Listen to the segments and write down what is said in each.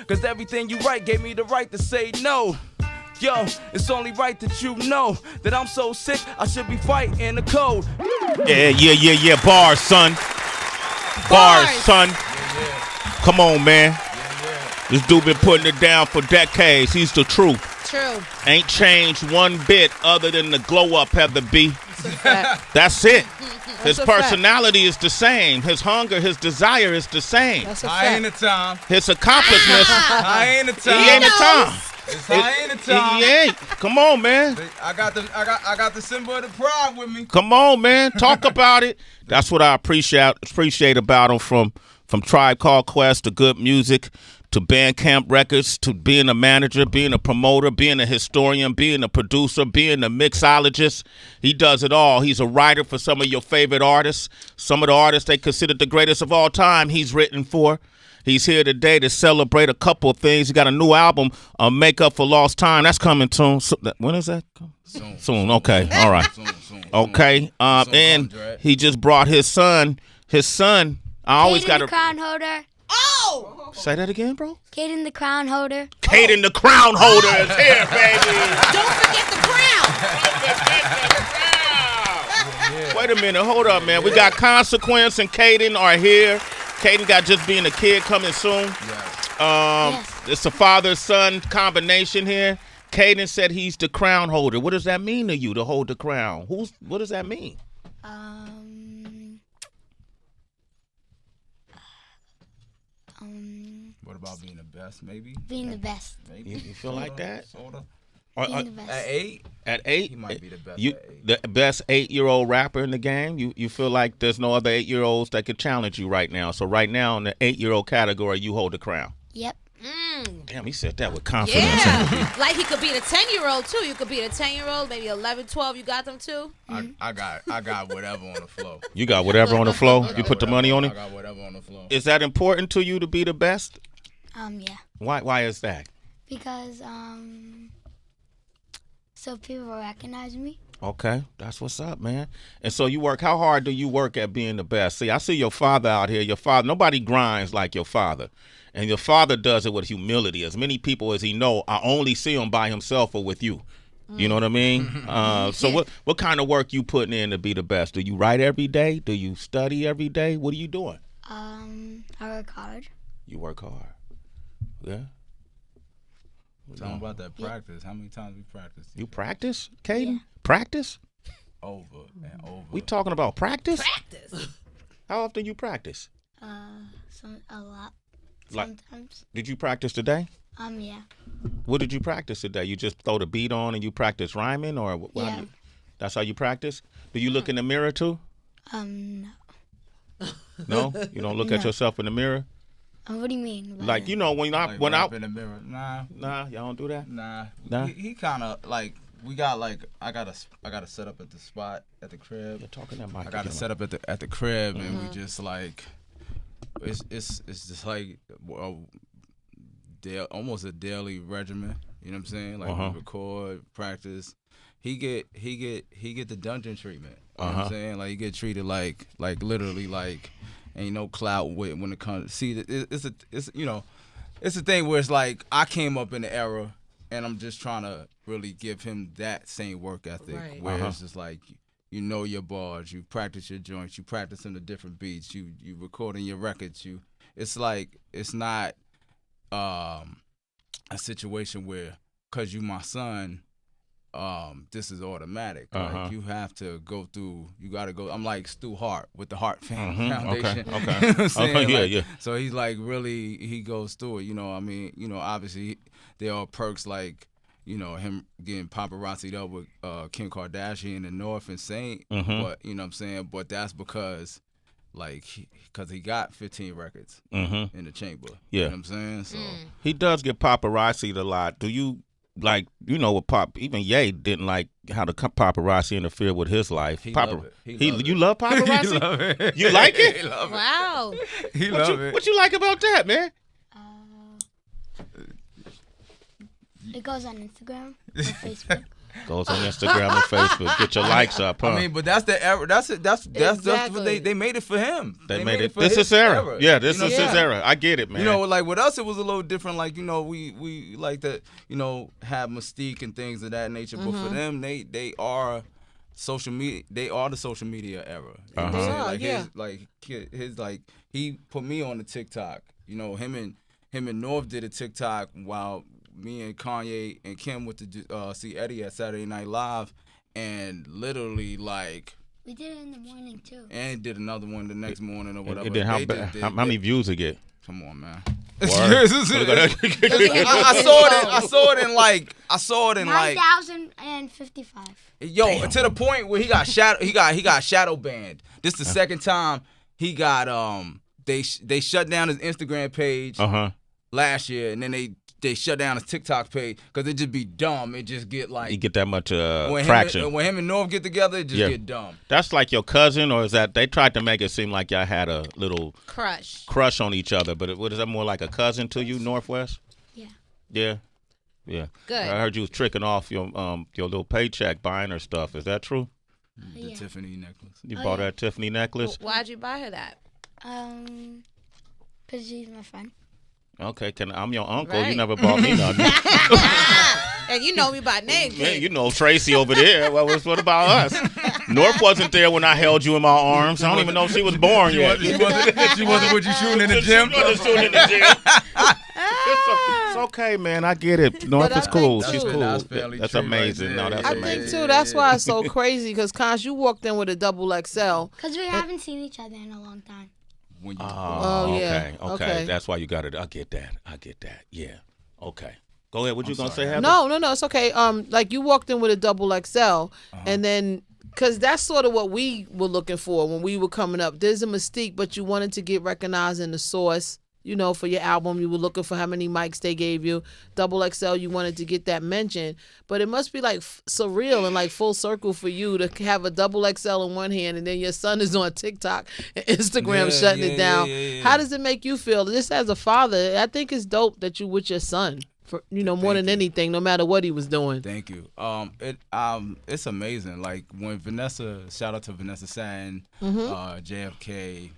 Cause everything you write gave me the right to say no. Yo, it's only right that you know that I'm so sick, I should be fighting the code. Yeah. Bars, son. Bars, son. Yeah. Come on, man. Yeah. This dude been putting it down for decades. He's the truth. True. Ain't changed one bit other than the glow up, Heather B. That's it. His personality is the same. His hunger, his desire is the same. That's a I ain't the time. His accomplishments. I ain't the time. He ain't the time. I ain't the time. He ain't. Come on, man. I got the symbol of the pride with me. Come on, man. Talk about it. That's what I appreciate about him, from Tribe Called Quest to good music to Bandcamp Records to being a manager, being a promoter, being a historian, being a producer, being a mixologist. He does it all. He's a writer for some of your favorite artists. Some of the artists they consider the greatest of all time he's written for. He's here today to celebrate a couple of things. He got a new album, Make Up for Lost Time. That's coming soon. When is that? Soon. Okay. All right. Soon. Okay. And he just brought his son. I always got the crown holder. Oh! Say that again, bro. Caiden the crown holder. Caiden the crown holder is here, baby. Don't forget the crown. Wait a minute. Hold up, man. We got Consequence and Caiden are here. Caiden got Just Being a Kid coming soon. Yes. It's a father-son combination here. Caiden said he's the crown holder. What does that mean to you, to hold the crown? What does that mean? What about being the best, maybe? Being the best. Maybe. You feel like that? Sorta. Being the best. At 8? At 8? He might be the best You, at 8. the best 8-year-old rapper in the game? You feel like there's no other 8-year-olds that could challenge you right now. So right now in the 8-year-old category, you hold the crown. Yep. Damn, he said that with confidence. Yeah. Like he could be the 10-year-old too. You could be the 10-year-old, maybe 11, 12. You got them too? I got whatever on the floor. You got whatever on the floor? You put the money on it? I got whatever on the floor. Is that important to you to be the best? Yeah. Why is that? Because so people recognize me. Okay, that's what's up, man. And so you work. How hard do you work at being the best? See, I see your father out here. Your father, nobody grinds like your father, and your father does it with humility. As many people as he know, I only see him by himself or with you. You know what I mean? So what kind of work you putting in to be the best? Do you write every day? Do you study every day? What are you doing? I work hard. You work hard. Yeah. Tell me about that practice. How many times we practice? You practice, Caiden? Yeah. Practice? Over and over. We talking about practice? Practice. How often you practice? A lot. Like- Sometimes. Did you practice today? Yeah. What did you practice today? You just throw the beat on and you practice rhyming, or Yeah. That's how you practice? Do you look in the mirror too? No. No, you don't look at No. yourself in the mirror. What do you mean? Like you know when I Like when rap I in the mirror. Nah. y'all don't do that. Nah. Nah? He kind of like we got like I got to set up at the spot at the crib. You're talking that mic. I got to set up at the crib and we just like it's just like almost a daily regimen. You know what I'm saying? Like we record, practice. He get the dungeon treatment. You know what I'm saying? Like he get treated like literally like ain't no clout with when it comes. See, it's a thing where it's like I came up in the era, and I'm just trying to really give him that same work ethic, Right. where it's just like you know your bars, you practice your joints, you practice in the different beats, you recording your records. It's like it's not a situation where because you my son. This is automatic. Like you have to go through. You got to go. I'm like Stu Hart with the Hart Foundation. Okay. You know what I'm saying? Yeah. So he's like really. He goes through it. You know. I mean. You know. Obviously, there are perks like him getting paparazzi'd up with Kim Kardashian in the North and Saint. But you know what I'm saying. But that's because because he got 15 records in the chamber. Yeah. You know what I'm saying. So He does get paparazzi'd a lot. Do you? Like, with Pop, even Ye didn't like how the paparazzi interfered with his life. He love it. You love paparazzi? He love it. You like it? He love it. Wow. He love it. What you like about that, man? It goes on Instagram, on Facebook. Goes on Instagram and Facebook. Get your likes up, huh? I mean, but that's the era. That's Exactly. what they made it for him. They made it. for This his is era. Yeah, this You know is what I'm his saying? era. I get it, man. You know, like with us, it was a little different. Like, you know, we like to, you know, have mystique and things of that nature. But for them, they are social media. They are the social media era. You know what I'm saying? Like his he put me on the TikTok. You know, him and North did a TikTok while me and Kanye and Kim went to see Eddie at Saturday Night Live, and literally like. We did it in the morning too. And did another one the next morning or whatever. And then how many views it get? Come on, man. Word. I saw it in like 9,055. yo, to the point where he got shadow banned. This the second time he got they shut down his Instagram page last year, and then they shut down his TikTok page because it just be dumb. It just get like You get that much when traction. When him and Norv get together, it just get dumb. That's like your cousin, or is that they tried to make it seem like y'all had a little crush on each other? But what is that more like a cousin to you, Northwest? Yeah. Good. I heard you was tricking off your little paycheck buying her stuff. Is that true? The Tiffany necklace. You bought her a Tiffany necklace? Why'd you buy her that? Because she's my friend. Okay, I'm your uncle. Right. You never bought me nothing. And you know me by name. Man, you know Tracy over there. What about us? North wasn't there when I held you in my arms. I don't even know if she was born yet. She wasn't with you shooting in the gym? She wasn't shooting in the gym. It's okay, man. I get it. North is cool. She's cool. That's amazing. No, that's amazing. I think, too, that's why it's so crazy, because, Conch, you walked in with a double XL. Because we haven't seen each other in a long time. Okay. That's why you got it. I get that. Yeah. Okay. Go ahead. What you gonna say, Heather? No, it's okay. Like you walked in with a double XL, and then because that's sort of what we were looking for when we were coming up. There's a mystique, but you wanted to get recognized in the source. You know, for your album, you were looking for how many mics they gave you. Double XL, you wanted to get that mention. But it must be like surreal and like full circle for you to have a double XL in one hand and then your son is on TikTok and Instagram shutting it down. Yeah. How does it make you feel? Just as a father, I think it's dope that you with your son. For, more than anything, no matter what he was doing. Thank you. It's amazing. Like when Vanessa, shout out to Vanessa Satin, JFK,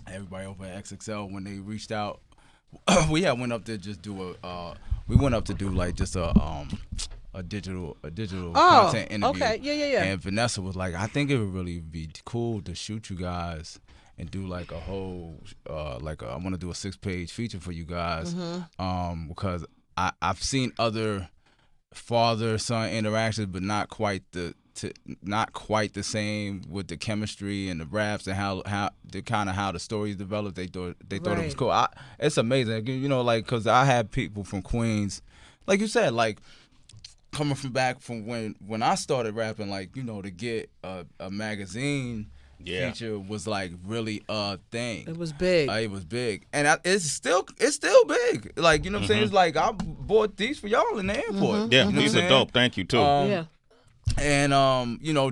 everybody over at XXL, when they reached out, we went up to just do like just a digital content interview. Okay, yeah. And Vanessa was like, I think it would really be cool to shoot you guys and do like a whole I want to do a 6-page feature for you guys, because I've seen other father-son interactions, but not quite the same with the chemistry and the raps and how the stories developed. They thought it was cool. It's amazing, like because I had people from Queens, like you said, like coming from back from when I started rapping, like to get a magazine. Feature was like really a thing. It was big. It was big, and it's still big. Like what I'm saying. It's like I bought these for y'all in the airport. Yeah, these are dope. Thank you too. And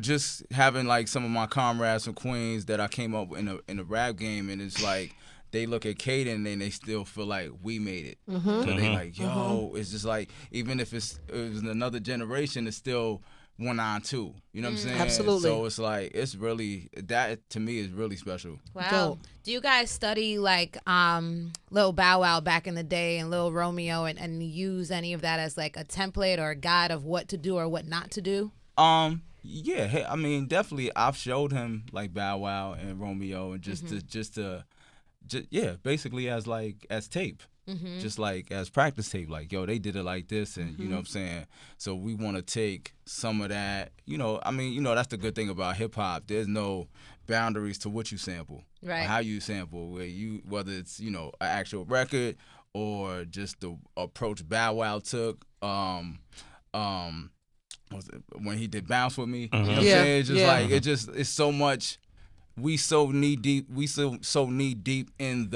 just having like some of my comrades from Queens that I came up in the rap game, and it's like they look at Caiden and they still feel like we made it. So they like, yo, it's just like even if it was another generation, it's still 192. You know what I'm saying? Absolutely. So it's like it's really that to me is really special. Wow. Dope. Do you guys study like Lil Bow Wow back in the day and Lil Romeo and use any of that as like a template or a guide of what to do or what not to do? Yeah, I mean definitely I've showed him like Bow Wow and Romeo and just basically as tape. Just like as practice tape, like yo, they did it like this, and you know what I'm saying. So we want to take some of that. I mean, that's the good thing about hip hop. There's no boundaries to what you sample, right? How you sample, whether it's an actual record or just the approach Bow Wow took. When he did Bounce with Me, you know what I'm saying? It's just like it's so much. We so knee deep in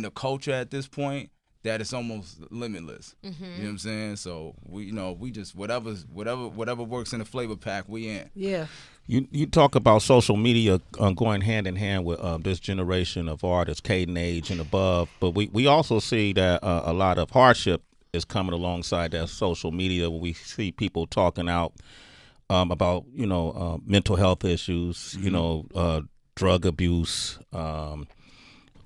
the culture at this point that it's almost limitless. You know what I'm saying? So we just whatever works in the flavor pack, we in. Yeah. You talk about social media going hand in hand with this generation of artists, Caiden age and above, but we also see that a lot of hardship is coming alongside that social media when we see people talking out about mental health issues, drug abuse, all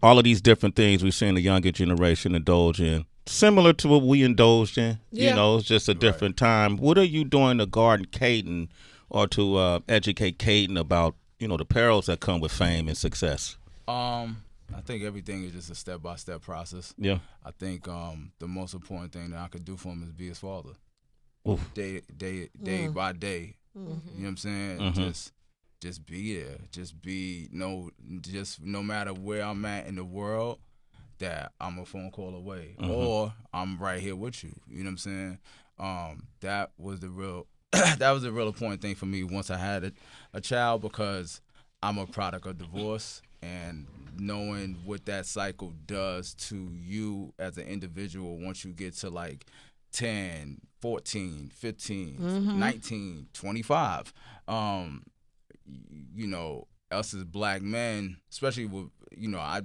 of these different things we're seeing the younger generation indulge in. Similar to what we indulged in, it's just a different time. What are you doing to guard Caiden or to educate Caiden about, the perils that come with fame and success? I think everything is just a step-by-step process. Yeah. I think the most important thing that I could do for him is be his father. Oof. Day by day. Mm-hmm. You know what I'm saying? Mm-hmm. Just be there. Just no matter where I'm at in the world, that I'm a phone call away, or I'm right here with you. You know what I'm saying? That was the real important thing for me once I had a child, because I'm a product of divorce, and knowing what that cycle does to you as an individual once you get to like 10, 14, 15, 19, 25. Us as black men, especially with,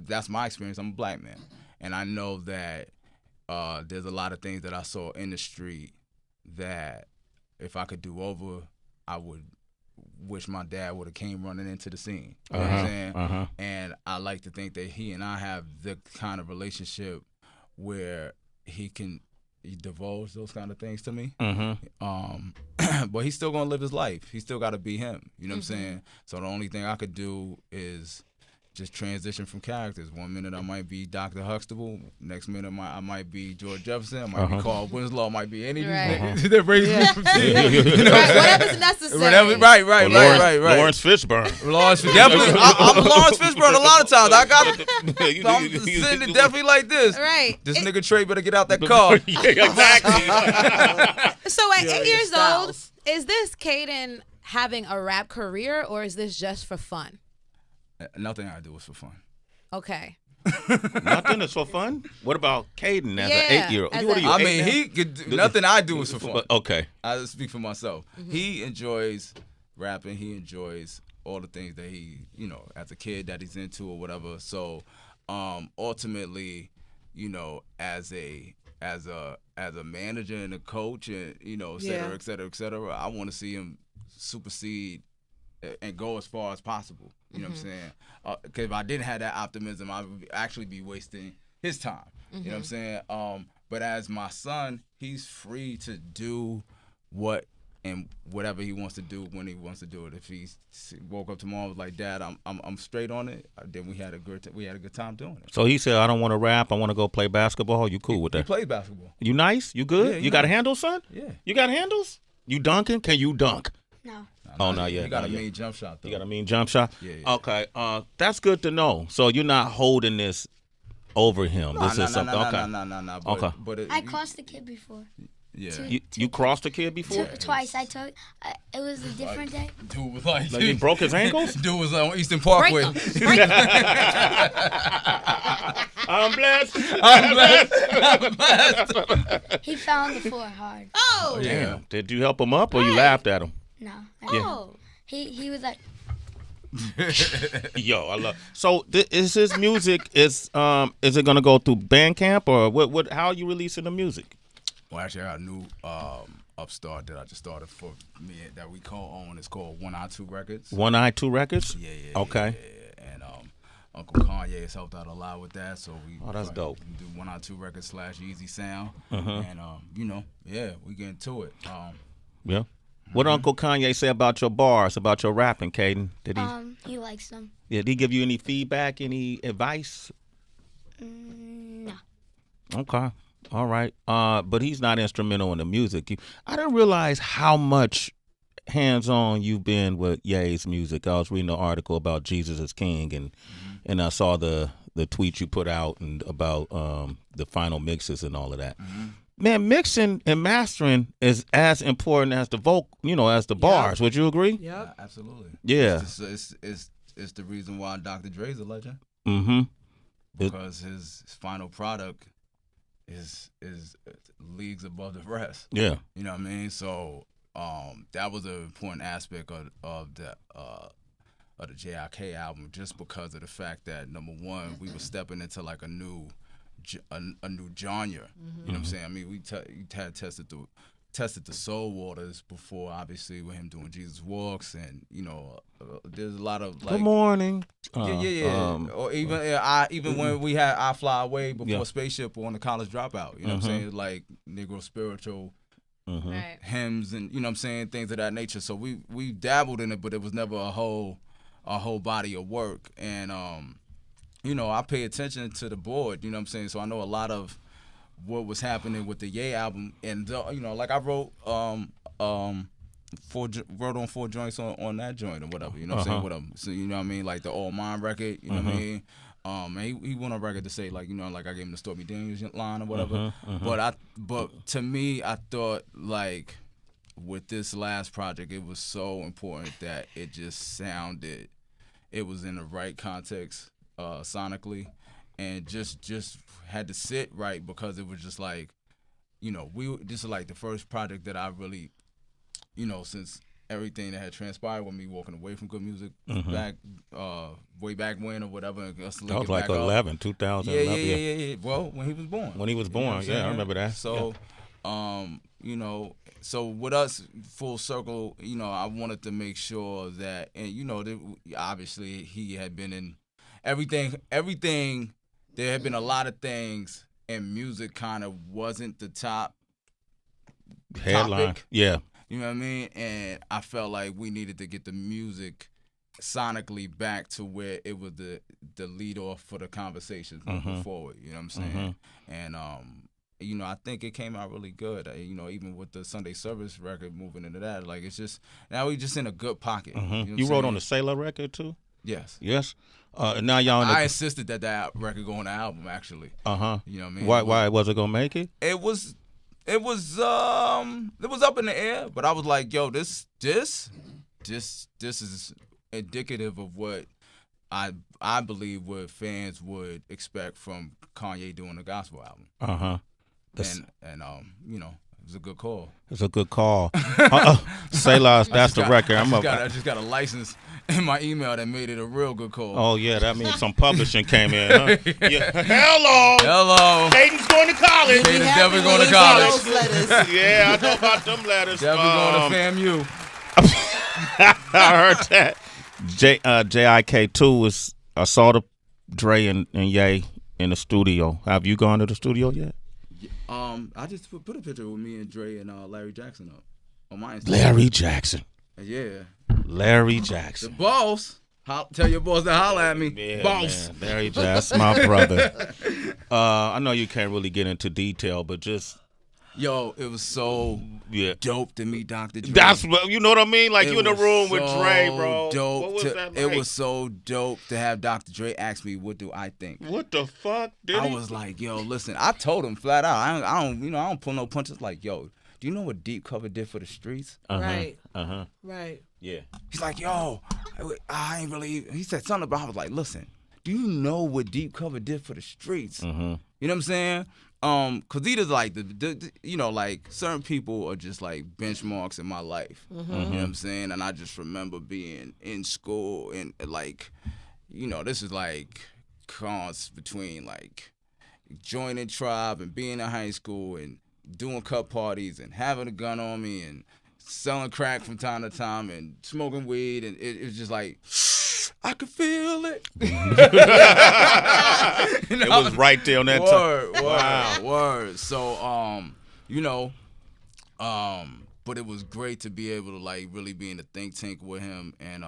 that's my experience. I'm a black man. And I know that there's a lot of things that I saw in the street that if I could do over, I would wish my dad would have came running into the scene. You know what I'm saying? And I like to think that he and I have the kind of relationship where he can divulge those kind of things to me. But he's still gonna live his life. He's still gotta be him. You know what I'm saying? So the only thing I could do is just transition from characters. 1 minute I might be Dr. Huxtable. Next minute I might be George Jefferson. I might be Carl Winslow. I might be any of these niggas that raised me from whatever's necessary. Right. Lawrence Fishburne. Definitely. I'm Lawrence Fishburne a lot of times. I got it. I'm sitting there definitely like this. Right. This nigga Trey better get out that car. Yeah, exactly. So at 8 years old, is this Caiden having a rap career, or is this just for fun? Nothing I do is for fun. Okay. Nothing is for fun? What about Caiden as an 8-year-old? What are you, I mean, he could do, nothing I do is for fun. Okay. I speak for myself. He enjoys rapping. He enjoys all the things that he, as a kid that he's into or whatever. So, ultimately, as a manager and a coach and, et cetera, I want to see him supersede and go as far as possible. You know what I'm saying? Because if I didn't have that optimism, I would actually be wasting his time. You know what I'm saying? But as my son, he's free to do whatever he wants to do when he wants to do it. If he woke up tomorrow and was like, "Dad, I'm straight on it," then we had a good time doing it. So he said, "I don't want to rap. I want to go play basketball." You cool with that? He plays basketball. You nice? You good? Yeah, you got handles, son? Yeah. You got handles? You dunking? Can you dunk? No. Not yet. You got a mean jump shot, though. You got a mean jump shot? Yeah. Okay. That's good to know. So you're not holding this over him. No. Okay. But I crossed the kid before. Yeah. You crossed a kid before? Twice. I took. It was a different day. Dude was like he broke his ankles? Dude was on Eastern Parkway. I'm blessed. He fell on the floor hard. Oh. Damn. Did you help him up or you laughed at him? No. Oh. He was like. Yo, I love. So is his music is it gonna go through Bandcamp or what? How are you releasing the music? Well, actually, I got a new upstart that I just started for me that we co-own. It's called 1 Eye 2 Records. 1 Eye 2 Records? Yeah. Okay. Yeah. And Uncle Kanye has helped out a lot with that. So that's dope. We do 1 Eye 2 Records / Easy Sound. Uh-huh. And we get into it. Yeah. What did Uncle Kanye say about your bars, about your rapping, Caiden? Did he? He likes them. Yeah, did he give you any feedback, any advice? No. Okay. All right. But he's not instrumental in the music. I didn't realize how much hands-on you've been with Ye's music. I was reading an article about Jesus is King, and I saw the tweet you put out and about the final mixes and all of that. Man, mixing and mastering is as important as the as the bars. Would you agree? Yeah, absolutely. Yeah. It's the reason why Dr. Dre's a legend. Mm-hmm. Because his final product is leagues above the rest. Yeah. You know what I mean? So that was an important aspect of the JIK album, just because of the fact that, number one, we were stepping into like a new a new genre. You know what I'm saying? I mean, we had tested the soul waters before, obviously, with him doing Jesus Walks, and there's a lot of like. Good morning. Or even when we had I Fly Away before Spaceship on the College Dropout. You know what I'm saying? Like Negro spiritual Right. hymns and what I'm saying, things of that nature. So we dabbled in it, but it was never a whole body of work. And I pay attention to the board. You know what I'm saying? So I know a lot of what was happening with the Ye album, and like I wrote on 4 joints on that joint or whatever. You know what I'm saying? Whatever. So you know what I mean? Like the All Mine record. You know what I mean? And he went on record to say like like I gave him the Stormy Daniels line or whatever. But to me, I thought like with this last project, it was so important that it just sounded, it was in the right context sonically, and just had to sit right, because it was just like, this is like the first project that I really, since everything that had transpired with me walking away from good music back, way back when or whatever. That was like 2000. Yeah. Well, when he was born. When he was born, I remember that. So, so with us, full circle, I wanted to make sure that, and obviously he had been in everything. There had been a lot of things, and music kind of wasn't the top headline. Topic. Yeah. You know what I mean? And I felt like we needed to get the music sonically back to where it was the lead off for the conversations moving forward. You know what I'm saying? And I think it came out really good. Even with the Sunday Service record moving into that, like it's just now we just in a good pocket. You wrote on the Sailor record too? Yes. Yes. Now y'all. I insisted that record go on the album actually. You know what I mean? Why was it gonna make it? It was up in the air, but I was like, yo, this is indicative of what I believe what fans would expect from Kanye doing a gospel album. And it was a good call. It's a good call. Sailors, that's the record. I just got a license in my email that made it a real good call. Oh yeah, that means some publishing came in. Huh? Yeah. Hello. Caiden's going to college. Caiden's definitely going to college. Yeah, I know about them letters. Definitely going to FAMU. I heard that. JIK2 was, I saw the Dre and Ye in the studio. Have you gone to the studio yet? I just put a picture with me and Dre and Larry Jackson up on my Instagram. Larry Jackson. Yeah. Larry Jackson. The boss. Tell your boss to holler at me. Yeah, boss. Man. Larry Jackson, my brother. I know you can't really get into detail, but just. Yo, it was so dope to meet Dr. Dre. That's what, you know what I mean? Like you in the room with Dre, bro. Dope. What was that like? It was so dope to have Dr. Dre ask me, "What do I think?" What the fuck? I was like, "Yo, listen." I told him flat out. I don't pull no punches. Like, yo, do you know what Deep Cover did for the streets? Right. Right. Yeah. He's like, yo, I ain't really. He said something about. I was like, listen, do you know what Deep Cover did for the streets? You know what I'm saying? Cause these are like like certain people are just like benchmarks in my life. You know what I'm saying? And I just remember being in school and like, this is like cons between like joining Tribe and being in high school and doing cup parties and having a gun on me and selling crack from time to time and smoking weed, and it was just like I could feel it. It was right there on that time. Word. So, but it was great to be able to like really be in the think tank with him, and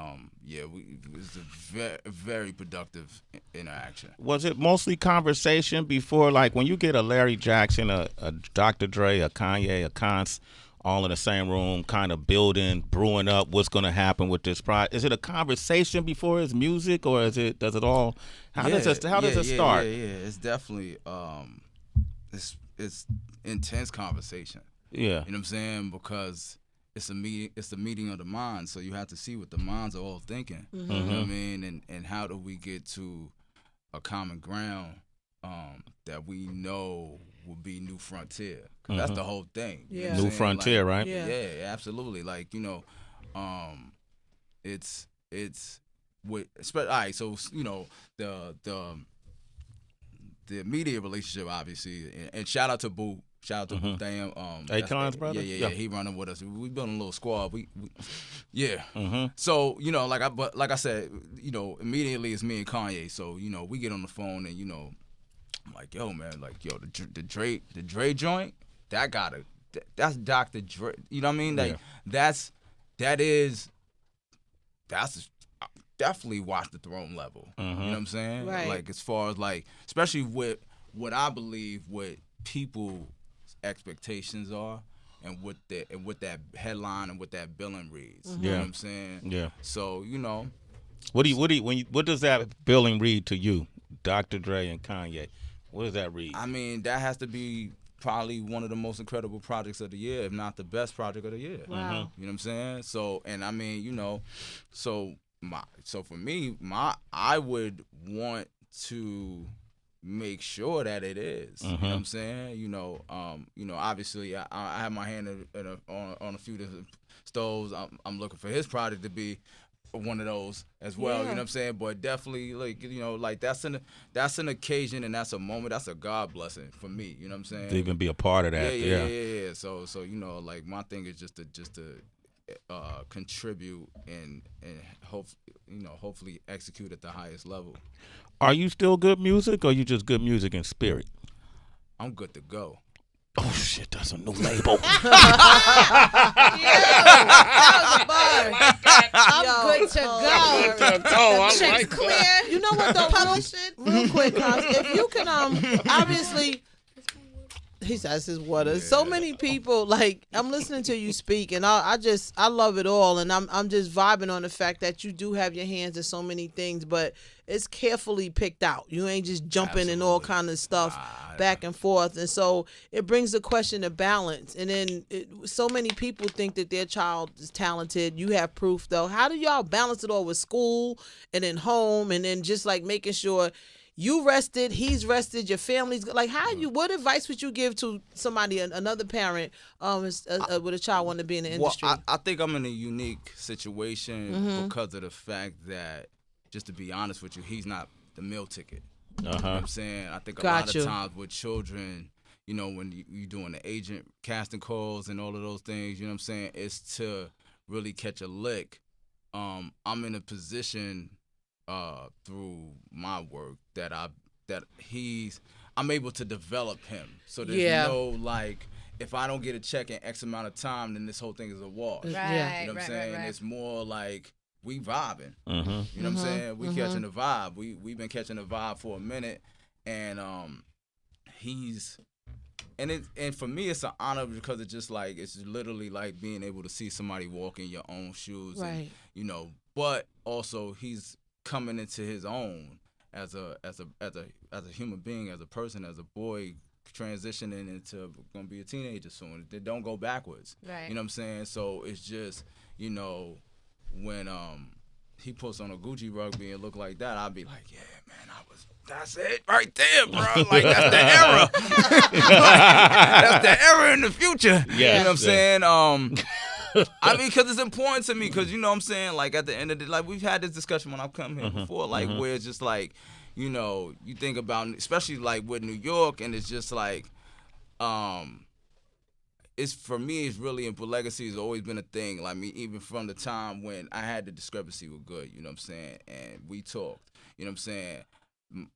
it was a very productive interaction. Was it mostly conversation before, like when you get a Larry Jackson, a Dr. Dre, a Kanye, a Cons, all in the same room, kind of building, brewing up what's going to happen with this project? Is it a conversation before his music, or does it all? How does it start? Yeah. It's definitely it's intense conversation. Yeah, you know what I'm saying, because it's a meeting of the minds. So you have to see what the minds are all thinking. You know what I mean, and how do we get to a common ground that we know will be New Frontier. That's the whole thing. Yeah. New Frontier, like, right? Yeah, absolutely. Like, it's with all right, so the the immediate relationship, obviously, and shout out to Boo. Shout out to Boo. Damn. Akon's brother? Yeah. He running with us. We building a little squad. Yeah. Mm-hmm. So, like I said, immediately it's me and Kanye. So, we get on the phone and, I'm like, yo, man, like, yo, the Dre joint, that's Dr. Dre. You know what I mean? Like, that's definitely Watch the Throne level. You know what I'm saying? Right. Like, as far as, like, especially with what I believe what people's expectations are and what that headline and what that billing reads. You know what I'm saying? Yeah. So, What does that billing read to you, Dr. Dre and Kanye? What does that read? I mean, that has to be probably one of the most incredible projects of the year, if not the best project of the year. Wow. You know what I'm saying? So, and I mean, so for me, I would want to make sure that it is. You know what I'm saying? Obviously I have my hand on a few different stoves. I'm looking for his project to be one of those as well. You know what I'm saying? But definitely, like that's an occasion and that's a moment. That's a God blessing for me. You know what I'm saying? To even be a part of that. Yeah. So like my thing is just to contribute and hopefully execute at the highest level. Are you still good music, or you just good music in spirit? I'm good to go. Oh shit, that's a new label. I'm good to go. Check's clear. You know what though? Real quick, Cos, if you can, obviously. He says his water. So many people, like, I'm listening to you speak, and I love it all, and I'm just vibing on the fact that you do have your hands in so many things, but it's carefully picked out. You ain't just jumping and all kind of stuff back and forth, and so it brings the question of balance. And then so many people think that their child is talented. You have proof, though. How do y'all balance it all with school and then home, and then just like making sure you rested, he's rested, your family's like, what advice would you give to somebody, another parent, with a child wanting to be in the industry? Well, I think I'm in a unique situation because of the fact that, just to be honest with you, he's not the meal ticket. You know what I'm saying? I think a lot of times with children, when you're doing the agent casting calls and all of those things, you know what I'm saying, it's to really catch a lick. I'm in a position through my work that I'm able to develop him. So there's no like, if I don't get a check in X amount of time, then this whole thing is a wash. Right, you know what I'm saying? Right. It's more like we vibing. You know what I'm saying? We catching the vibe. We've been catching the vibe for a minute, and and for me it's an honor because it's just like, it's literally like being able to see somebody walk in your own shoes. Right. And, but also he's coming into his own as a human being, as a person, as a boy transitioning into gonna be a teenager soon. They don't go backwards. Right. You know what I'm saying? So it's just, when he puts on a Gucci rug being look like that, I'd be like, yeah, man, that's it right there, bro. Like, that's the era. That's the era in the future. Yes, you know what I'm saying? I mean, because it's important to me, because, you know what I'm saying, like, at the end of the day, like, we've had this discussion when I've come here before, like, where it's just like, you think about, especially, like, with New York, and it's just like, it's, for me, it's really important. Legacy has always been a thing. Like, even from the time when I had the discrepancy with Good, you know what I'm saying, and we talked, you know what I'm saying.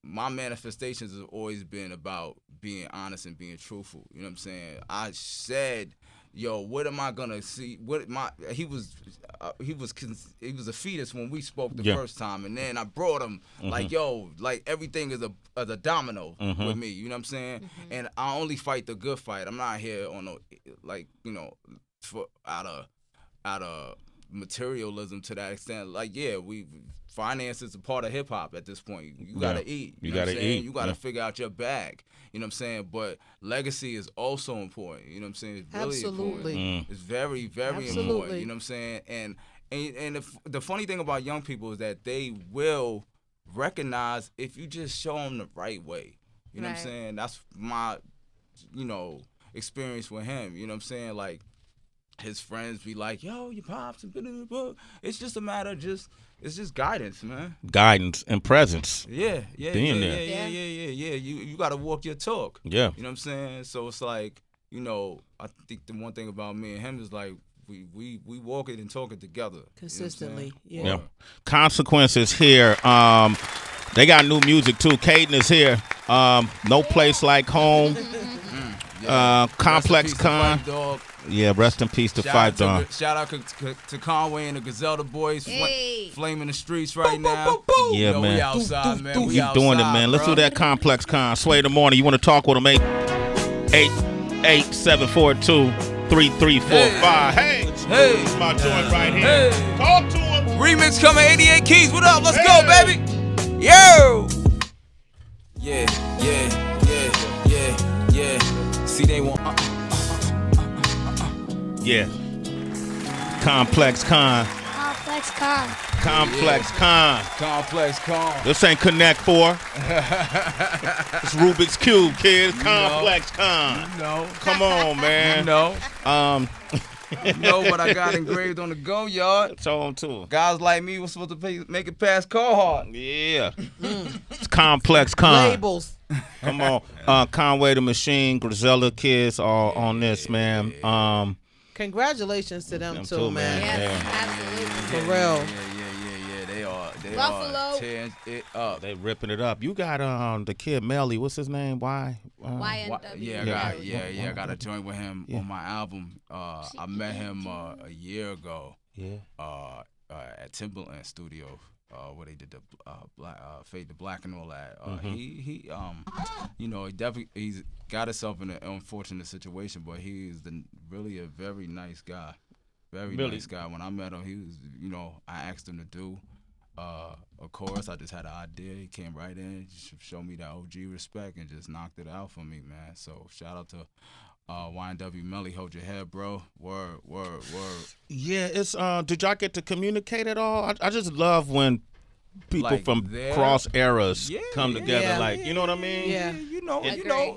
My manifestations have always been about being honest and being truthful. You know what I'm saying? I said, yo, what am I gonna see? He was a fetus when we spoke the first time, and then I brought him like, yo, like everything is a domino with me. You know what I'm saying? And I only fight the good fight. I'm not here on no, like, for out of materialism to that extent. Like, yeah, finance is a part of hip hop at this point. You gotta eat. You know what I'm saying? You gotta figure out your bag. You know what I'm saying? But legacy is also important. You know what I'm saying? It's really important. It's very, very important. You know what I'm saying? And the funny thing about young people is that they will recognize if you just show them the right way. You know what I'm saying? That's my, experience with him. You know what I'm saying? Like, his friends be like, yo, your pops, and blah, blah, blah. It's just a matter of it's just guidance, man. Guidance and presence. Yeah. Being there. Yeah. You got to walk your talk. Yeah. You know what I'm saying? So it's like, you know, I think the one thing about me and him is like, we walk it and talk it together. Consistently, you know yeah. Yeah. Consequences here. They got new music too. Caiden is here. No Place Like Home. Complex Con. Yeah, rest in peace to Fight Dog. Shout out to Conway and the Griselda boys, Hey. flaming the streets right now. Yeah, man. We outside, man. We Keep outside, doing it, man. Let's bro. do that Complex Con. Sway in the morning. You want to talk with them? 887423345. Hey, Hey. it's my joint right here. Hey. Talk to him. Remix coming, 88 keys. What up? Let's go, baby. Yo. Yeah. See, they want. Yeah. Complex Con. Complex car. Complex Con. Complex con. This ain't Connect 4. It's Rubik's Cube, kids. Complex Con. No. Come on, man. No. You You know what I got engraved on the go yard. Tell him to. Guys like me was supposed to make it past Carhartt. Yeah. It's Complex Con. Labels. Come on. Conway the Machine, Griselda kids all on this, man. Congratulations to them too, man. Yes, Yeah. absolutely. For real. Yeah. They Buffalo. are tearing it up. They ripping it up. You got the kid Melly, what's his name? Why? YNW. I got a joint with him on my album. I met him a year ago. Yeah. At Timberland Studio, where they did the Fade to Black and all that. He you know, he's got himself in an unfortunate situation, but he's really a very nice guy. Very nice guy. When I met him, he was, you know, I asked him to do a chorus. I just had an idea. He came right in, just showed me that OG respect and just knocked it out for me, man. So shout out to YNW Melly, hold your head, bro. Word. Yeah, it's did y'all get to communicate at all? I just love when people Like from there? cross eras come together, Yeah. like, you know what I mean? Yeah. You know, Agree.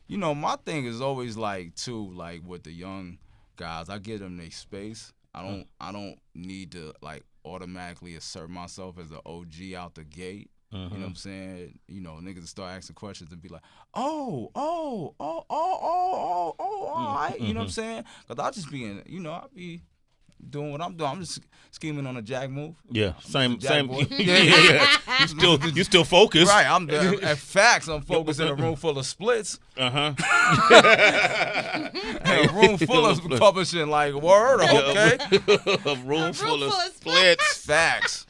you know, my thing is always like too, like with the young guys, I give them their space. I don't need to like automatically assert myself as an OG out the gate. You know what I'm saying? You know, niggas start asking questions and be like, all right. You know what I'm saying? Because I just be I be doing what I'm doing. I'm just scheming on a jack move. Yeah, same. boy. Yeah. You still focused. Right, at facts, I'm focused in a room full of splits. Uh-huh. A room full of publishing, like, word, okay. A room full of splits. Facts.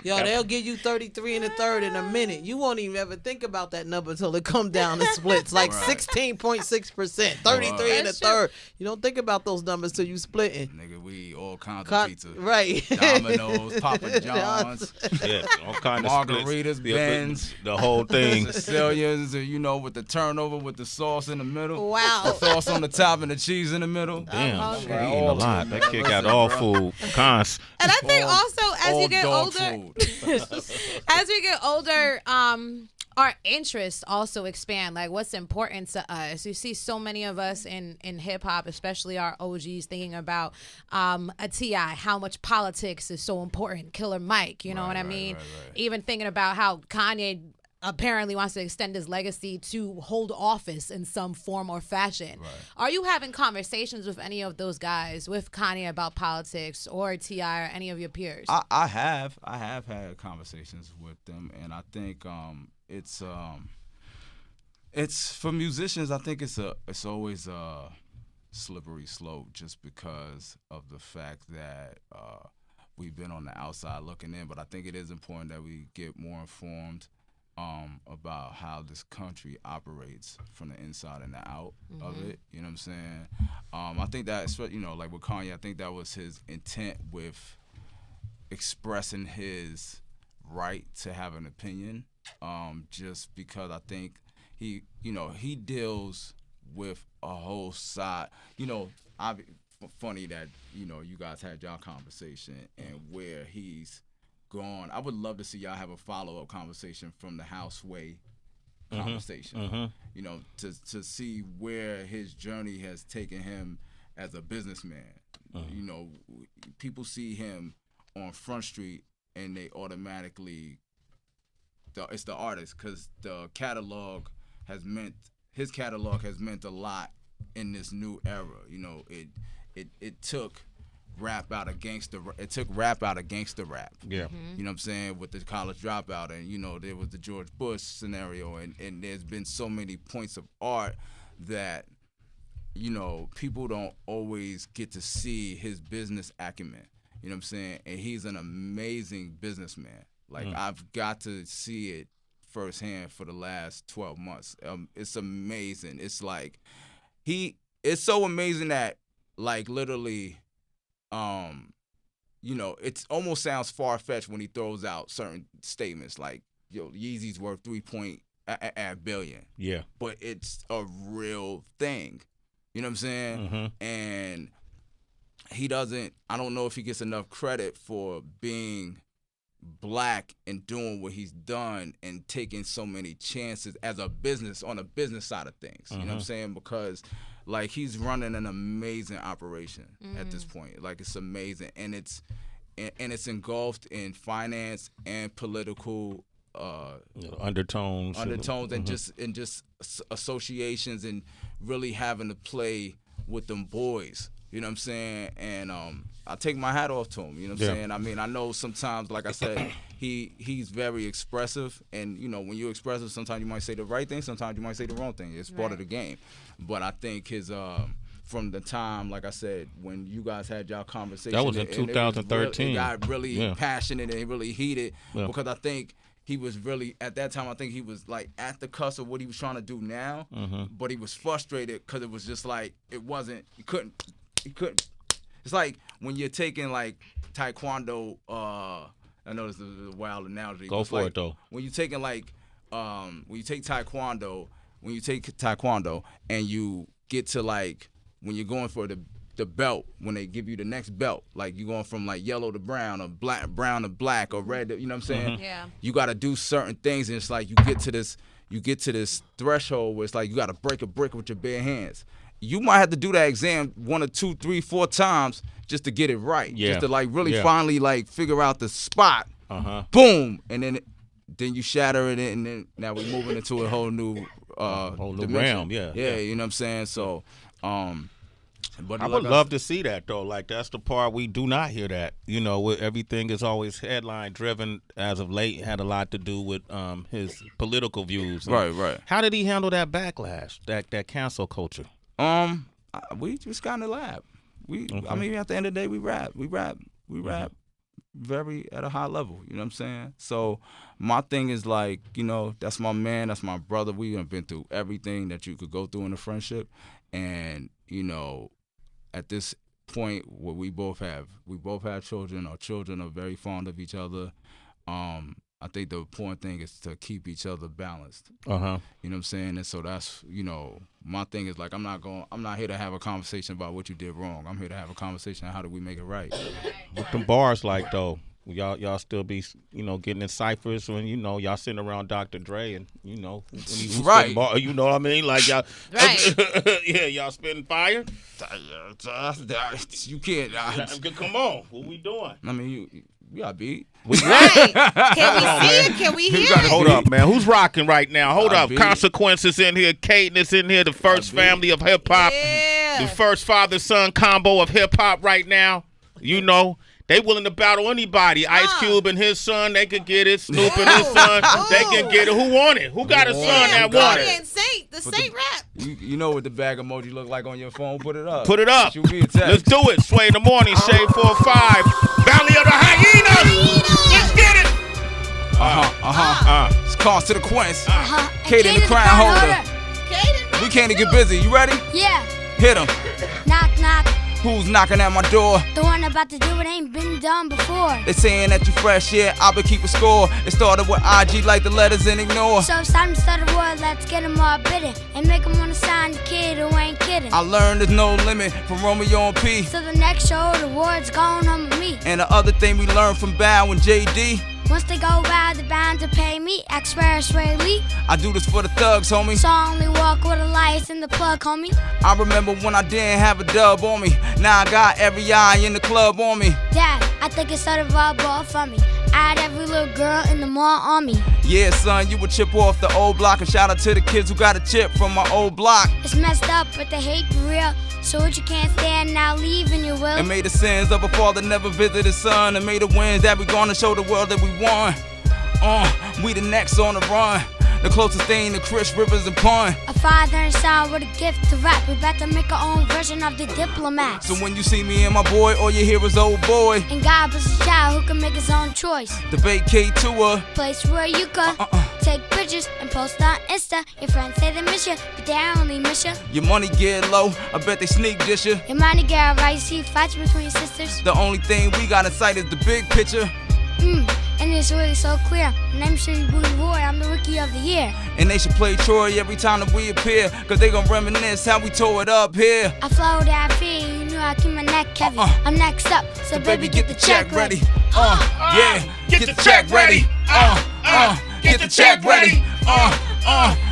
Yo, they'll give you 33 and a third in a minute. You won't even ever think about that number until it come down to splits, like 16.6%, 33 and a That's true. third. You don't think about those numbers till you splitting. Nigga, we all kinds of pizza. Right. Domino's, Papa John's, Yeah, all kind of margaritas, splits. Benz, The whole thing. Sicilians, you know, with the turnover, with the sauce in the middle. Wow. The sauce on the top and the cheese in the middle. Damn, I'm she hungry. eating a lot. That kid got all food. Cons. And I think All- also as all you get dog older, food. as we get older, our interests also expand. Like what's important to us. You see so many of us in hip hop, especially our OGs, thinking about a T.I., how much politics is so important. Killer Mike, you know what I mean? right. Even thinking about how Kanye apparently wants to extend his legacy to hold office in some form or fashion. Right. Are you having conversations with any of those guys, with Kanye about politics or T.I. or any of your peers? I have had conversations with them, and I think it's for musicians. I think it's always a slippery slope, just because of the fact that we've been on the outside looking in. But I think it is important that we get more informed about how this country operates from the inside and the out of it. You know what I'm saying? I think that, you know, like with Kanye, I think that was his intent with expressing his right to have an opinion, just because I think he deals with a whole side. You know, funny that, you know, you guys had y'all conversation and where he's gone. I would love to see y'all have a follow-up conversation from the House Way conversation. You know, to see where his journey has taken him as a businessman. You know, people see him on Front Street and they automatically, it's the artist, because the catalog has meant a lot in this new era. You know, it took rap out of gangster. It took rap out of gangster rap. Yeah. You know what I'm saying, with the college dropout, and you know there was the George Bush scenario, and there's been so many points of art that, you know, people don't always get to see his business acumen. You know what I'm saying? And he's an amazing businessman. Like I've got to see it firsthand for the last 12 months. It's amazing. It's like it's so amazing that, like, literally, you know, it almost sounds far-fetched when he throws out certain statements like, yo, Yeezy's worth 3 billion. Yeah. But it's a real thing. You know what I'm saying? And I don't know if he gets enough credit for being black and doing what he's done and taking so many chances as a business, on a business side of things. You know what I'm saying? Because, like, he's running an amazing operation at this point. Like, it's amazing. And it's engulfed in finance and political undertones and just associations, and really having to play with them boys. You know what I'm saying? And I take my hat off to him. You know what I'm saying? I mean, I know sometimes, like I said, he's very expressive, and you know, when you're expressive, sometimes you might say the right thing, sometimes you might say the wrong thing. It's part of the game. But I think his from the time, like I said, when you guys had y'all conversation, that was in 2013. It got really passionate and really heated because I think he was really, at that time, I think he was like at the cusp of what he was trying to do now, but he was frustrated because it was just like, he couldn't. It's like when you're taking like taekwondo, I know this is a wild analogy. Go for it though. When you're taking like, when you take taekwondo and you get to like, when you're going for the belt, when they give you the next belt, like you're going from like yellow to brown, or brown to black, or red to, you know what I'm saying? Yeah. You got to do certain things, and it's like you get to this threshold where it's like you got to break a brick with your bare hands. You might have to do that exam 1 or 2, 3, 4 times just to get it right. Yeah. Just to like really finally like figure out the spot. Boom, and then you shatter it, and then now we're moving into a whole new realm. Yeah, you know what I'm saying? So, but I would love to see that though. Like, that's the part we do not hear that. You know, everything is always headline driven. As of late, had a lot to do with his political views. Right. How did he handle that backlash, that cancel culture? We just got in the lab. I mean, at the end of the day, we rap very at a high level. You know what I'm saying? So my thing is like, you know, that's my man, that's my brother. We have been through everything that you could go through in a friendship, and you know, at this point where we both have children. Our children are very fond of each other. I think the important thing is to keep each other balanced. You know what I'm saying? And so that's, you know, my thing is like, I'm not here to have a conversation about what you did wrong. I'm here to have a conversation on how do we make it right. What them bars like though? Y'all still be, you know, getting in ciphers when, you know, y'all sitting around Dr. Dre and, you know, when he was you know what I mean? Like y'all, y'all spitting fire. You can't. Come on, what we doing? I mean, we got beat. Right. Can we see it? Can we hear it? Hold up, man. Who's rocking right now? Hold up. Consequences in here. Caiden is in here. The first family of hip hop. Yeah. The first father-son combo of hip hop right now. You know, they willing to battle anybody. Ice Cube and his son, they could get it. Snoop and his son, they can get it. Who want it? Who got a son that want it? And Saint, the Saint rap. You know what the bag emoji look like on your phone? Put it up. Put it up. Shoot me a text. Let's do it. Sway in the morning. Shade 4-5. Valley of the Hyenas. Let's get it. It's Cause to the Quince. Caiden the crown holder. We can't even get busy. You ready? Yeah. Hit him. Knock, knock. Who's knocking at my door? The one about to do it ain't been done before. They saying that you fresh, yeah, I'll be keeping score. It started with IG like the letters and ignore. So it's time to start a war, let's get them all bidding. And make them wanna sign the kid who ain't kidding. I learned there's no limit from Romeo and P. So the next show, the war's going on with me. And the other thing we learned from Bow and JD, Once they go wild, they're bound to pay me. Express Sway Lee. I do this for the thugs, homie. So I only walk with a license in the plug, homie. I remember when I didn't have a dub on me. Now I got every eye in the club on me. Dad, I think it's sort of a ball for me. I had every little girl in the mall on me. Yeah, son, you would chip off the old block. And shout out to the kids who got a chip from my old block. It's messed up, but they hate for real. So what you can't stand now, leave in your will. And may the sins of a father never visit his son. And may the wins that we gonna show the world that we won. We the next on the run. The closest thing to Chris Rivers and Pun. A father and son with a gift to rap. We about to make our own version of the Diplomats. So when you see me and my boy, all you hear is old boy. And God bless a child who can make his own choice. The vacate tour. Place where you could take pictures and post on Insta. Your friends say they miss you, but they only miss you. Your money get low, I bet they sneak dish you. Your money get right, you see fights between sisters. The only thing we got in sight is the big picture. And it's really so clear. My name's Shirley Booty Roy, I'm the Rookie of the Year. And they should play Troy every time that we appear. Cause they gon' reminisce how we tore it up here. I flow that fear, you know I keep my neck heavy. I'm next up, so baby get the check ready. Yeah, get the check ready. Get the check ready.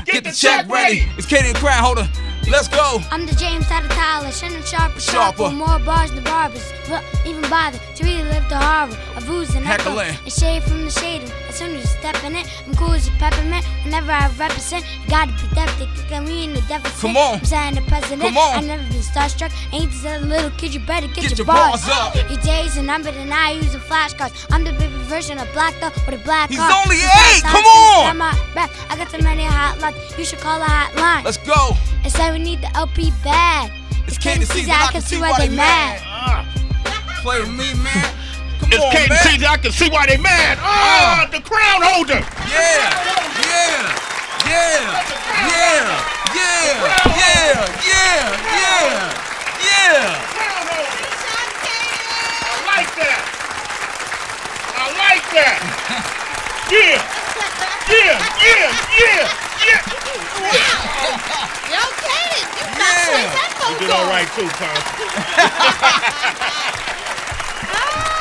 Get the check ready. It's Caiden Crown Holder. Let's go. I'm the James out of Tyler, Shannon sharper. More bars than barbers. But even bother to really live the horror of booze and echo. Heckling. And shade from the shading. As soon as you step in it, I'm cool as a peppermint. Whenever I represent, you gotta be definitely kicking me in the deficit. Come on. I'm saying the president. Come on. I've never been starstruck. Ain't this a little kid, you better get your bars up. Your days are numbered and I using flashcards. I'm the baby version of Black Thought with a black He's card. only The 8, fast come times on. in my back. I got so many hotlines, you should call a hotline. Let's go. And say we need the LP bad. It's Caiden season, I can see why they mad. Play with me, man. Come It's on, Caiden man. season. I can see why they mad. The crown holder. Yeah. I like that. I like that. Yo, Caiden, you got You did all right too, Tom.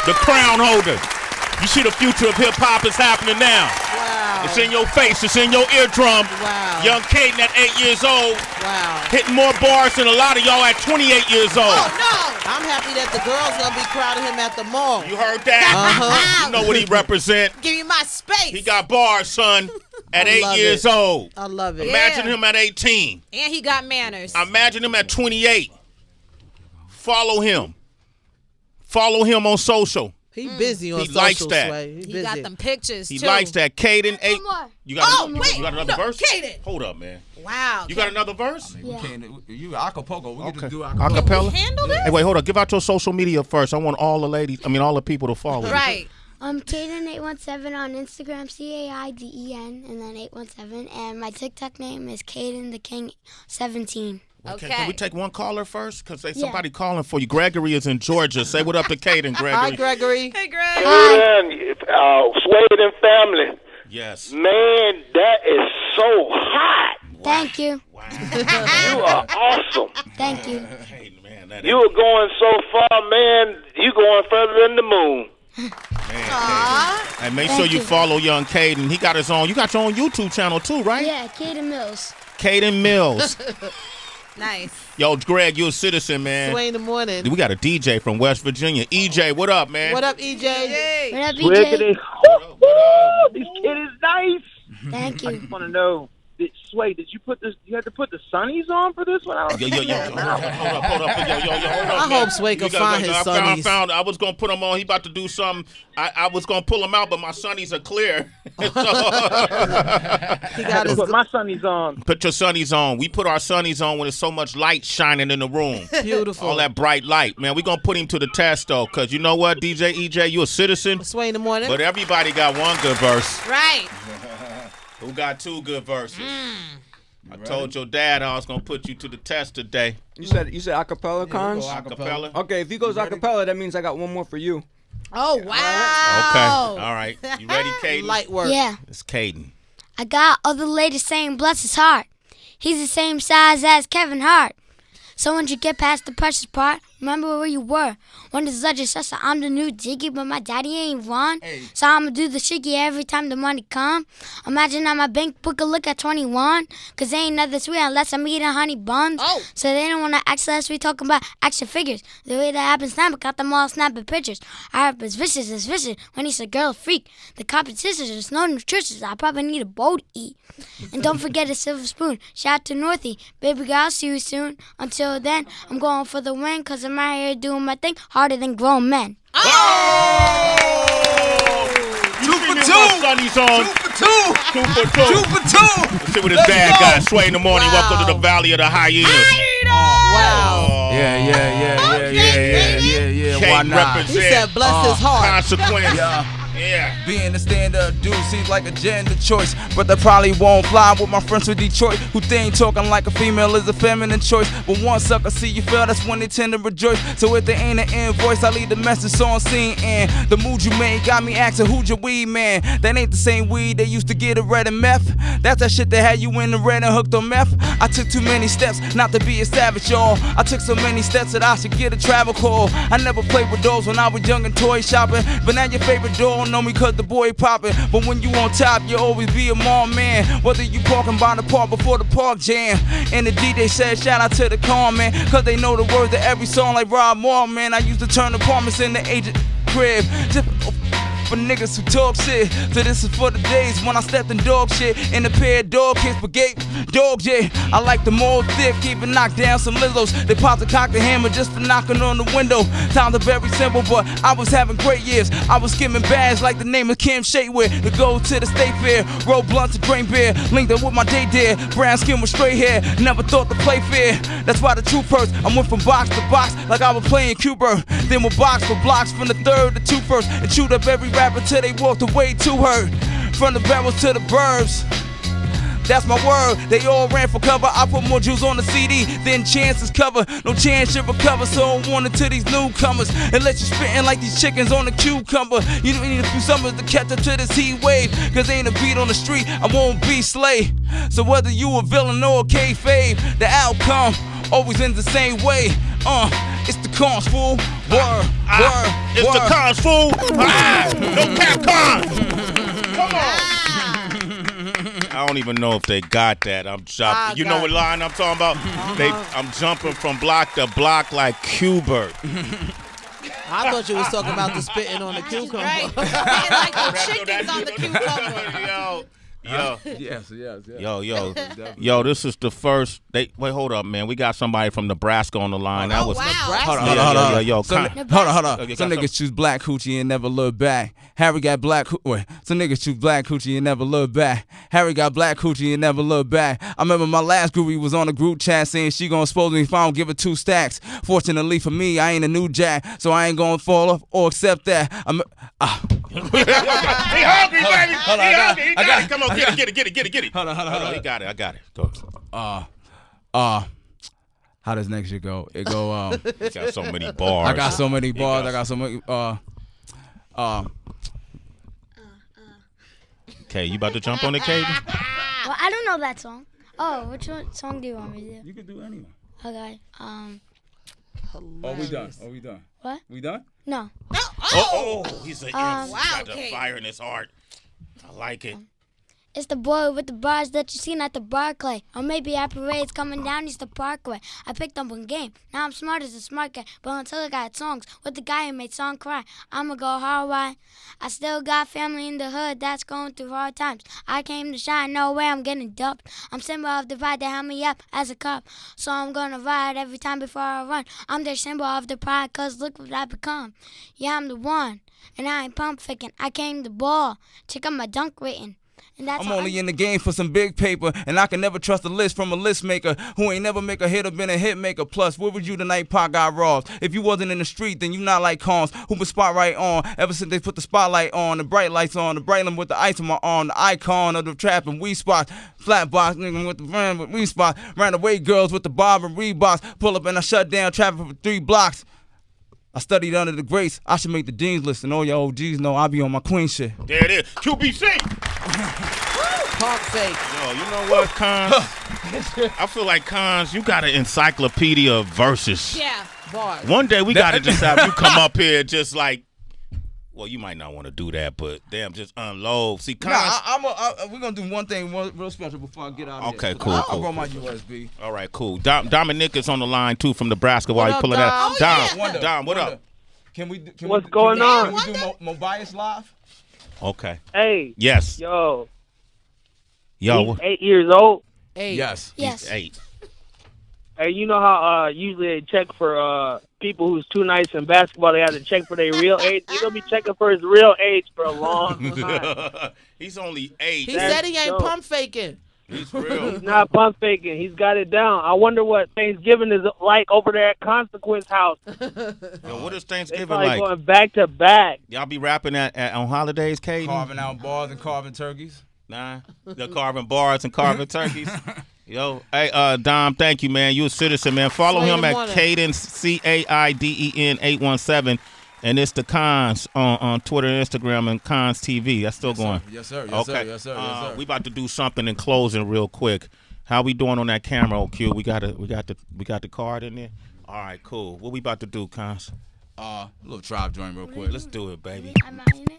The crown holder. You see the future of hip hop is happening now. Wow. It's in your face. It's in your eardrum. Wow. Young Caiden at 8 years old, Wow. hitting more bars than a lot of y'all at 28 years old. Oh, no. I'm happy that the girls going to be crowding him at the mall. You heard that? Uh-huh. You know what he represent. Give me my space. He got bars, son, at I 8 love years it. old. I love it. Imagine him at 18. And he got manners. Imagine him at 28. Follow him. Follow him on social. He busy on He social, likes that. Sway. He He busy. got them pictures, He too. likes that. Caiden 8. One more. You got wait. you got another No, verse? Caiden. Hold up, man. Wow. You got another verse? Yeah. You Acapulco. We get to do Acapella? Handle this? Hey, wait, hold up. Give out your social media first. I want all the ladies, all the people to follow you. Right. Caiden817 on Instagram, Caiden, and then 817. And my TikTok name is Caiden the King 17. Okay. Can we take one caller first? Because there's somebody calling for you. Gregory is in Georgia. Say what up to Caiden, Gregory. Hi, Gregory. Hey, Greg. Sway and family. Yes. Man, that is so hot. Thank you. Wow. You are awesome. Thank you. Hey, man, that You are going so far, man. You going further than the moon. Hey, make sure Thank you you. follow young Caiden. He got his own. You got your own YouTube channel too, right? Yeah, Caiden Mills. Caiden Mills. Nice. Yo, Greg, you a citizen, man. Sway in the morning. We got a DJ from West Virginia. EJ, what up, man? What up, EJ? What up, Wiggity. EJ? This kid is nice. Thank I you. just want to know, Sway, did you put this? You had to put the sunnies on for this one? I don't Yo, hold up. Hold up, I man. hope Sway can find his sunnies. I was going to put them on. He about to do something. I was going to pull them out, but my sunnies are clear. He got his put my sunnies on. Put your sunnies on. We put our sunnies on when there's so much light shining in the room. beautiful. All that bright light. Man, we going to put him to the test, though, because you know what, DJ, EJ, you a citizen, Sway in the morning. but everybody got one good verse. Right. Who got two good verses? I told your dad I was going to put you to the test today. You said acapella, Cons? Acapella? Okay, if he goes acapella, that means I got one more for you. Oh, wow. Okay. All right. You ready, Caiden? Light work. Yeah. It's Caiden. I got other ladies saying bless his heart. He's the same size as Kevin Hart. So once you get past the precious part, Remember where you were. When the judge says I'm the new Jiggy, but my daddy ain't Ron. So I'ma do the shiggy every time the money come. Imagine on my bank book a look at 21. Cause they ain't nothing sweet unless I'm eating honey buns. So they don't wanna act unless we talking about action figures. The way that happens now, got them all snapping pictures. I rap as vicious when he's a girl freak. The competition is no nutritious. I probably need a bowl to eat. And don't forget a silver spoon. Shout out to Northie. Baby girl, I'll see you soon. Until then, I'm going for the win. Cause I'm out here doing my thing harder than grown men. Oh! 2 for 2. Sonny's on. 2 for 2. 2 for 2. 2 for 2. Let's see what his bad guy. Sway in the morning. Wow. Welcome to the Valley of the Hyenas. Wow. Yeah. Why Can't not? represent. He said bless his heart. Consequence. Yeah. Yeah. Being a stand-up dude seems like a gender choice, but that probably won't fly with my friends from Detroit who think talking like a female is a feminine choice. But one sucker see you fail, that's when they tend to rejoice. So if there ain't an invoice, I leave the message on scene. And the mood you made got me asking who's your weed man. That ain't the same weed they used to get a red and meth. That's that shit that had you in the red and hooked on meth. I took too many steps not to be a savage, y'all. I took so many steps that I should get a travel call. I never played with dolls when I was young and toy shopping, but now your favorite doll know me cause the boy poppin'. But when you on top, you always be a mom man. Whether you parking by the park before the park jam. And the DJ said shout out to the con man, cause they know the words to every song like Rob Moore, man. I used to turn apartments into agent crib. Just for niggas who talk shit. So this is for the days when I stepped in dog shit in a pair of dog kids brigade. Dogs, yeah. I like the more thick, even knock down some Lizzos. They popped a cock the hammer just for knocking on the window. Sounds are very simple, but I was having great years. I was skimming bags like the name of Kim Shadeware. To go to the state fair, roll blunts and drain beer. Linked up with my day dare, brown skin with straight hair. Never thought to play fair. That's why the truth hurts. I went from box to box like I was playing Q-Bird. Then we'll box for blocks from the third to 2 first. And chewed up every rapper till they walked away too hurt. From the barrels to the burbs. That's my word, they all ran for cover. I put more jewels on the CD than chances cover. No chance you recover, so I want it to these newcomers. And let you spittin' like these chickens on a cucumber. You need a few summers to catch up to this heat wave. Cause ain't a beat on the street, I won't be slay. So whether you a villain or a kayfabe, the outcome always ends the same way. It's the cons, fool. Word. It's the cons, fool. No cap cons. Come on. I don't even know if they got that. I'm jumping. You know what line I'm talking about? I'm jumping from block to block like Q-Bird. I thought you was talking about the spitting on the cucumber. Right. Like the chickens on the cucumber. Yes. Yo, this is the first. Wait, hold up, man. We got somebody from Nebraska on the line. That was wow. Hold on. Hold on. Some niggas choose black coochie and never look back. Harry got black some niggas choose black coochie and never look back. Harry got black coochie and never look back. I remember my last groupie was on a group chat saying she gonna expose me if I don't give her 2 stacks. Fortunately for me, I ain't a new jack, so I ain't gonna fall off or accept that. He hungry, baby. He hungry. He got it. Come on, get it. Hold on. He got it. I got it. Go. How does next shit go? It go He got so many bars. I got so many bars. I got so many Okay, you about to jump on it, Caiden? Well, I don't know that song. Oh, which song do you want me to do? You can do anyone. Okay. Are we done? What? We done? No. He's like, wow, got the Caiden. fire in his heart. I like it. It's the boy with the bars that you seen at the Barclay. Or maybe at parades coming down East the Parkway. I picked up one game. Now I'm smart as a smart guy. But until I got songs with the guy who made song cry, I'ma go hard wide. I still got family in the hood that's going through hard times. I came to shine, no way I'm getting dumped. I'm symbol of the pride that held me up as a cop. So I'm gonna ride every time before I run. I'm their symbol of the pride, cause look what I become. Yeah, I'm the one. And I ain't pump faking. I came to ball. Check out my dunk rating. I'm only in the game for some big paper, and I can never trust a list from a list maker who ain't never make a hit or been a hit maker. Plus, where was you the night Pac got robbed? If you wasn't in the street, then you not like Cons, who put spotlight on. Ever since they put the spotlight on, the bright lights on, the bright limb with the ice on my arm, the icon of the trap and weed spot, flat box nigga with the brand with weed spot, ran away girls with the bob and Reeboks, pull up and I shut down traffic for 3 blocks. I studied under the greats. I should make the dean's list, and all y'all OGs know I be on my queen shit. There it is. QBC. Pump fake. Yo, you know what, Cons? I feel like Cons, you got an encyclopedia of verses. Yeah. Bars. One day we gotta just have you come up here, just like. Well, you might not want to do that, but damn, just unload. See, we're gonna do one thing real special before I get out of here. Okay, cool. I'll roll my USB. All right, cool. Dominic is on the line too from Nebraska. While you pulling that, Dom, what up? What's going on? Can we do Mobius live? Okay. Hey. Yes. Yo. He's 8 years old. 8. Yes. He's 8. Hey, you know how usually they check for people who's too nice in basketball, they have to check for their real age? He's going to be checking for his real age for a long time. He's only 8. He said he ain't pump faking. He's real. He's not pump faking. He's got it down. I wonder what Thanksgiving is like over there at Consequence House. Yo, what is Thanksgiving probably like? Going back to back. Y'all be rapping on holidays, Caiden? Carving out bars and carving turkeys. Nah, they're carving bars and carving turkeys. Yo, hey, Dom, thank you, man. You a citizen, man. Follow him at Caiden, Caiden 817, and it's the Cons on Twitter and Instagram and Cons TV. That's still going. Yes, sir. Okay. Yes, sir. We about to do something in closing real quick. How we doing on that camera, OQ? We got the card in there. All right, cool. What we about to do, Cons? A little tribe joint real quick. Let's do it, baby. I'm not in it.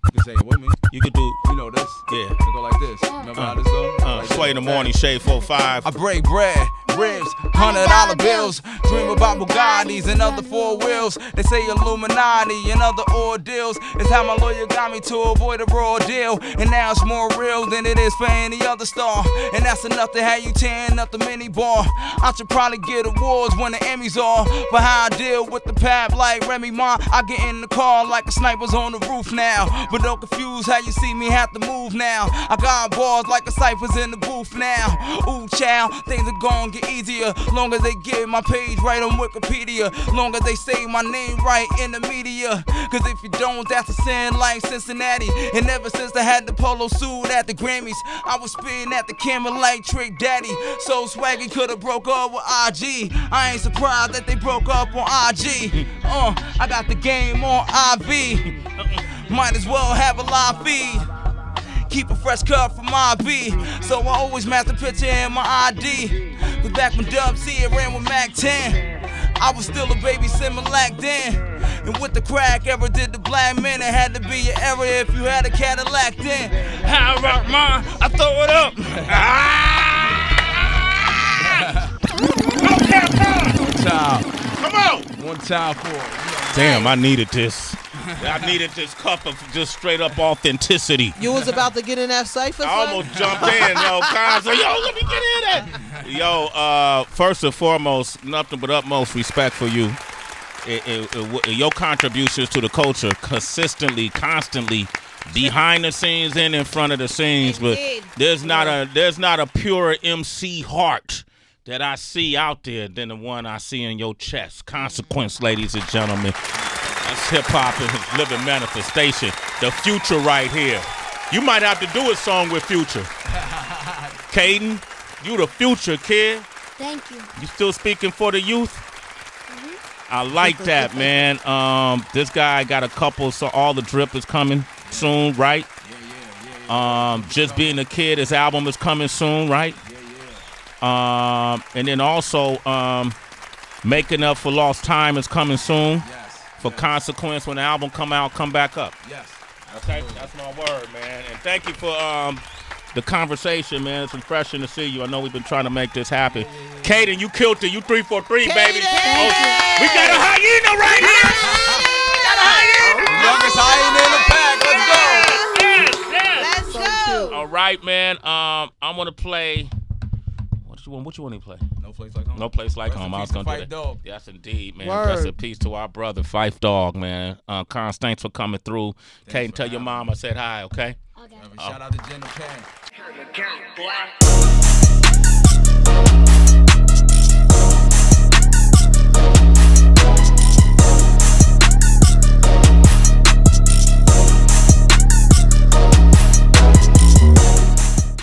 You can say it with me. You could do. You know this. Yeah. It go like this. Remember how this go? Like Sway in the morning, Shade 45. I break bread, ribs, $100 bills. Dream about Bugattis and other 4 wheels. They say Illuminati and other ordeals. It's how my lawyer got me to avoid a raw deal. And now it's more real than it is for any other star. And that's enough to have you tearing up the mini bar. I should probably get awards when the Emmys are. For how I deal with the pap like Remy Ma. I get in the car like a sniper's on the roof now. But don't confuse how you see me have to move now. I got bars like the ciphers in the booth now. Ooh, child, things are gonna get easier. Long as they get my page right on Wikipedia. Long as they say my name right in the media. Cause if you don't, that's a sin like Cincinnati. And ever since I had the polo suit at the Grammys, I was spitting at the camera like Trick Daddy. So Swaggy could've broke up with IG. I ain't surprised that they broke up on IG. I got the game on IV. Might as well have a live feed. Keep a fresh cut from IB. So I always match the picture in my ID. Cause back when Dub C ran with Mac 10, I was still a baby Similac then. And with the crack era did the black men, it had to be an era if you had a Cadillac then. How I rock mine, I throw it up. Come on! One time for it. Damn, I needed this. I needed this cup of just straight up authenticity. You was about to get in that cipher? I almost jumped in, yo. Cons, yo, let me get in it. Yo, first and foremost, nothing but utmost respect for you. Your contributions to the culture consistently, constantly, behind the scenes and in front of the scenes. Indeed. But there's not a pure MC heart that I see out there than the one I see in your chest. Consequence, ladies and gentlemen. That's hip-hop in its living manifestation. The future right here. You might have to do a song with Future. Caiden, you the future, kid. Thank you. You still speaking for the youth? Mm-hmm. I like that, man. This guy got a couple, so all the drip is coming soon, right? Yeah. Just Being a Kid, his album is coming soon, right? Yeah. And then also, Making Up for Lost Time is coming soon. For Consequence, when the album come out, come back up. Yes. Okay, that's my word, man. And thank you for the conversation, man. It's refreshing to see you. I know we've been trying to make this happen. Caiden, you killed it. You 343, baby. Oh, we got a hyena right here. We got a hyena. Youngest hyena in the pack. Let's go. Let's go. All right, man. I'm gonna play. What you want to play? No Place Like Home. No Place Like Rest Home. in I was peace gonna to do Fife that. Dog. Yes, indeed, man. Word. Rest in peace to our brother, Fife Dog, man. Cons, thanks for coming through. Caiden, tell your mom I said hi, okay? Okay. Shout out to Jen and Pam.